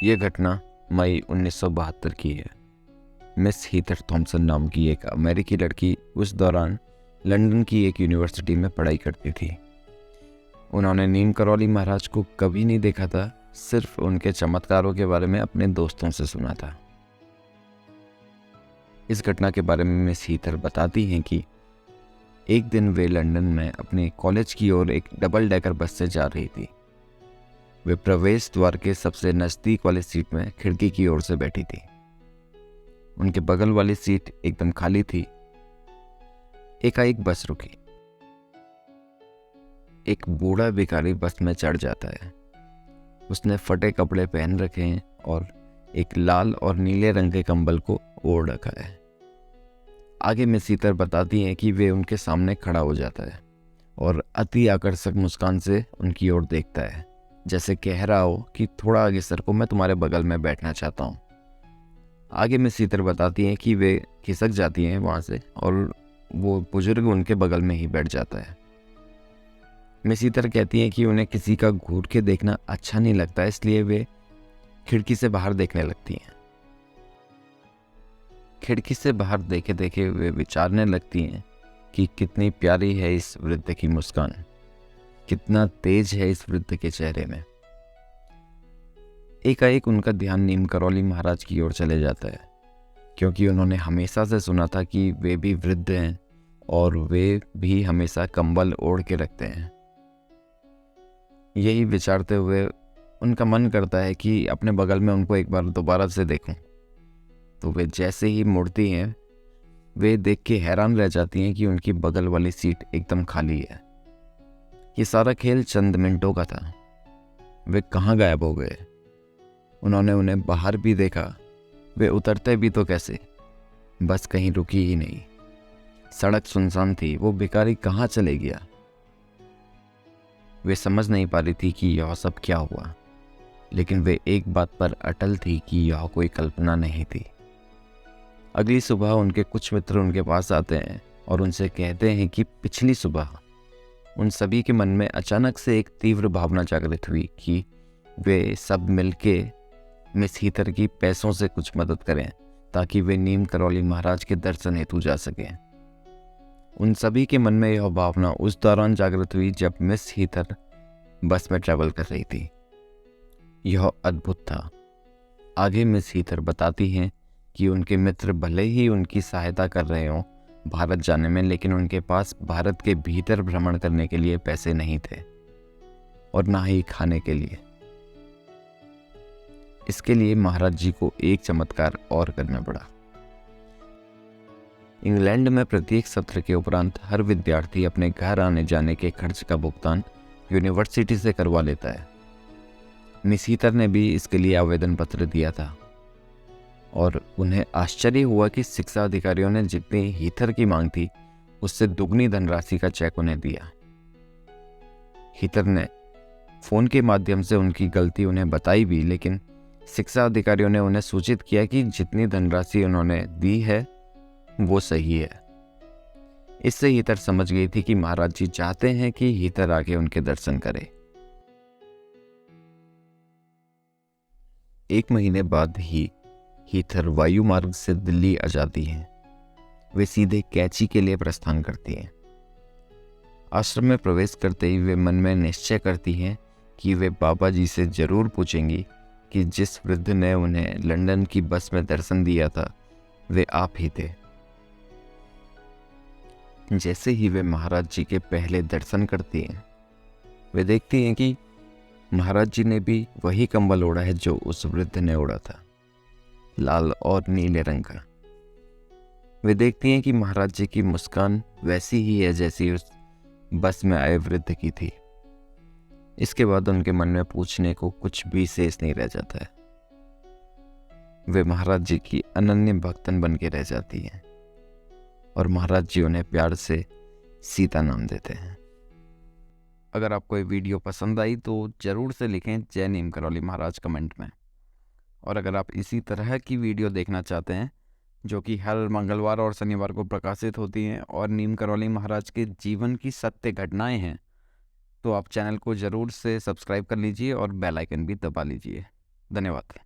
ये घटना मई 1972 की है। मिस हीथर थॉम्सन नाम की एक अमेरिकी लड़की उस दौरान लंदन की एक यूनिवर्सिटी में पढ़ाई करती थी। उन्होंने नीम करौली महाराज को कभी नहीं देखा था, सिर्फ उनके चमत्कारों के बारे में अपने दोस्तों से सुना था। इस घटना के बारे में मिस हीथर बताती हैं कि एक दिन वे लंदन में अपने कॉलेज की ओर एक डबल डेकर बस से जा रही थी। वे प्रवेश द्वार के सबसे नजदीक वाली सीट में खिड़की की ओर से बैठी थी। उनके बगल वाली सीट एकदम खाली थी। एकाएक बस रुकी। एक बूढ़ा भिखारी बस में चढ़ जाता है। उसने फटे कपड़े पहन रखे हैं और एक लाल और नीले रंग के कंबल को ओढ़ रखा है। आगे मिस हीथर बताती हैं कि वे उनके सामने खड़ा हो जाता है और अति आकर्षक मुस्कान से उनकी ओर देखता है, जैसे कह रहा हो कि थोड़ा आगे सर को, मैं तुम्हारे बगल में बैठना चाहता हूँ। आगे मिस हीथर बताती हैं कि वे खिसक जाती हैं वहाँ से और वो बुजुर्ग उनके बगल में ही बैठ जाता है। मिस हीथर कहती हैं कि उन्हें किसी का घूर के देखना अच्छा नहीं लगता, इसलिए वे खिड़की से बाहर देखने लगती हैं। खिड़की से बाहर देखे देखे वे विचारने लगती हैं कि कितनी प्यारी है इस वृद्ध की मुस्कान, कितना तेज है इस वृद्ध के चेहरे में। एकाएक उनका ध्यान नीम करौली महाराज की ओर चले जाता है, क्योंकि उन्होंने हमेशा से सुना था कि वे भी वृद्ध हैं और वे भी हमेशा कंबल ओढ़ के रखते हैं। यही विचारते हुए उनका मन करता है कि अपने बगल में उनको एक बार दोबारा से देखूं। तो वे जैसे ही मुड़ती हैं, वे देख के हैरान रह जाती हैं कि उनकी बगल वाली सीट एकदम खाली है। ये सारा खेल चंद मिनटों का था। वे कहाँ गायब हो गए? उन्होंने उन्हें बाहर भी देखा, वे उतरते भी तो कैसे? बस कहीं रुकी ही नहीं। सड़क सुनसान थी, वो भिखारी कहाँ चले गया? वे समझ नहीं पा रही थी कि यह सब क्या हुआ, लेकिन वे एक बात पर अटल थी कि यह कोई कल्पना नहीं थी। अगली सुबह उनके कुछ मित्र उनके पास आते हैं और उनसे कहते हैं कि पिछली सुबह उन सभी के मन में अचानक से एक तीव्र भावना जागृत हुई कि वे सब मिलके मिस हीथर की पैसों से कुछ मदद करें ताकि वे नीम करौली महाराज के दर्शन हेतु जा सकें। उन सभी के मन में यह भावना उस दौरान जागृत हुई जब मिस हीथर बस में ट्रैवल कर रही थी। यह अद्भुत था। आगे मिस हीथर बताती हैं कि उनके मित्र भले ही उनकी सहायता कर रहे हों भारत जाने में, लेकिन उनके पास भारत के भीतर भ्रमण करने के लिए पैसे नहीं थे और ना ही खाने के लिए। इसके लिए महाराज जी को एक चमत्कार और करना पड़ा। इंग्लैंड में प्रत्येक सत्र के उपरांत हर विद्यार्थी अपने घर आने जाने के खर्च का भुगतान यूनिवर्सिटी से करवा लेता है। मिस हीथर ने भी इसके लिए आवेदन पत्र दिया था और उन्हें आश्चर्य हुआ कि शिक्षा अधिकारियों ने जितनी हीथर की मांग थी उससे दुगनी धनराशि का चेक उन्हें दिया। हीथर ने फोन के माध्यम से उनकी गलती उन्हें बताई भी, लेकिन शिक्षा अधिकारियों ने उन्हें सूचित किया कि जितनी धनराशि उन्होंने दी है वो सही है। इससे हीथर समझ गई थी कि महाराज जी चाहते हैं कि हीथर आके उनके दर्शन करे। एक महीने बाद ही हीथर वायु मार्ग से दिल्ली आ जाती हैं। वे सीधे कैची के लिए प्रस्थान करती हैं। आश्रम में प्रवेश करते ही वे मन में निश्चय करती हैं कि वे बाबा जी से जरूर पूछेंगी कि जिस वृद्ध ने उन्हें लंदन की बस में दर्शन दिया था वे आप ही थे। जैसे ही वे महाराज जी के पहले दर्शन करती हैं, वे देखती हैं कि महाराज जी ने भी वही कंबल ओढ़ा है जो उस वृद्ध ने ओढ़ा था, लाल और नीले रंग का। वे देखती हैं कि महाराज जी की मुस्कान वैसी ही है जैसी उस बस में आए वृद्ध की थी। इसके बाद उनके मन में पूछने को कुछ भी शेष नहीं रह जाता है। वे महाराज जी की अनन्य भक्तन बन के रह जाती हैं और महाराज जी उन्हें प्यार से सीता नाम देते हैं। अगर आपको ये वीडियो पसंद आई तो ज़रूर से लिखें जय नीम करौली महाराज कमेंट में। और अगर आप इसी तरह की वीडियो देखना चाहते हैं जो कि हर मंगलवार और शनिवार को प्रकाशित होती हैं और नीम करौली महाराज के जीवन की सत्य घटनाएं हैं, तो आप चैनल को ज़रूर से सब्सक्राइब कर लीजिए और बेल आइकन भी दबा लीजिए। धन्यवाद।